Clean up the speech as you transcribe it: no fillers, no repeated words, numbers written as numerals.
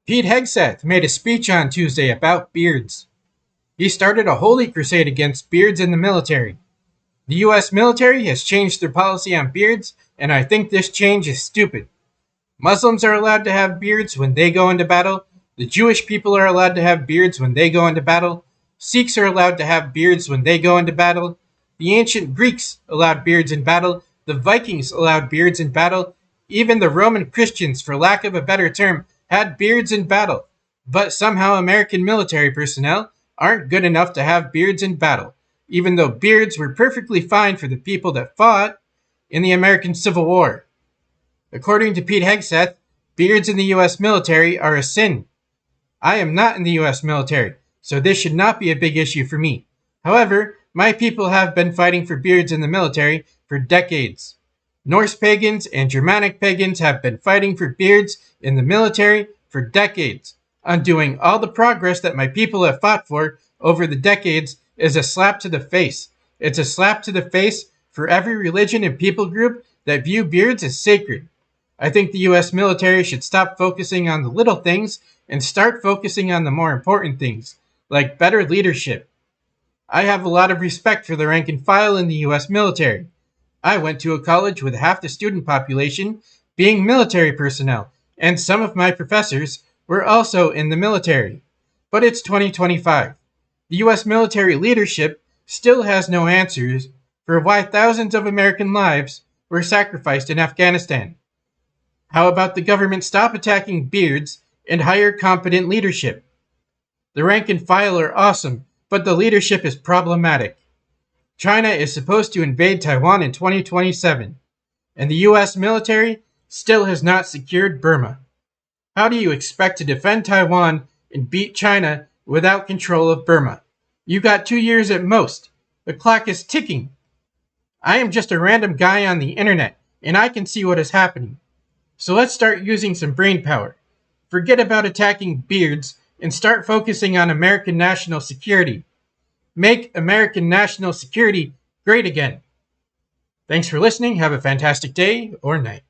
Pete Hegseth made a speech on Tuesday about beards. He started a holy crusade against beards in the military. The U.S. military has changed their policy on beards, and I think this change is stupid. Muslims are allowed to have beards when they go into battle. The Jewish people are allowed to have beards when they go into battle. Sikhs are allowed to have beards when they go into battle. The ancient Greeks allowed beards in battle. The Vikings allowed beards in battle. Even the Roman Christians, for lack of a better term, had beards in battle. But somehow American military personnel aren't good enough to have beards in battle, even though beards were perfectly fine for the people that fought in the American Civil War. According to Pete Hegseth, beards in the U.S. military are a sin. I am not in the U.S. military, so this should not be a big issue for me. However, my people have been fighting for beards in the military for decades. Norse pagans and Germanic pagans have been fighting for beards in the military for decades. Undoing all the progress that my people have fought for over the decades is a slap to the face. It's a slap to the face for every religion and people group that view beards as sacred. I think the U.S. military should stop focusing on the little things and start focusing on the more important things, like better leadership. I have a lot of respect for the rank and file in the U.S. military. I went to a college with half the student population being military personnel, and some of my professors were also in the military. But it's 2025. The U.S. military leadership still has no answers for why thousands of American lives were sacrificed in Afghanistan. How about the government stop attacking beards and hire competent leadership? The rank and file are awesome, but the leadership is problematic. China is supposed to invade Taiwan in 2027, and the U.S. military still has not secured Burma. How do you expect to defend Taiwan and beat China without control of Burma? You got 2 years at most. The clock is ticking. I am just a random guy on the internet, and I can see what is happening. So let's start using some brain power. Forget about attacking beards and start focusing on American national security. Make American national security great again. Thanks for listening. Have a fantastic day or night.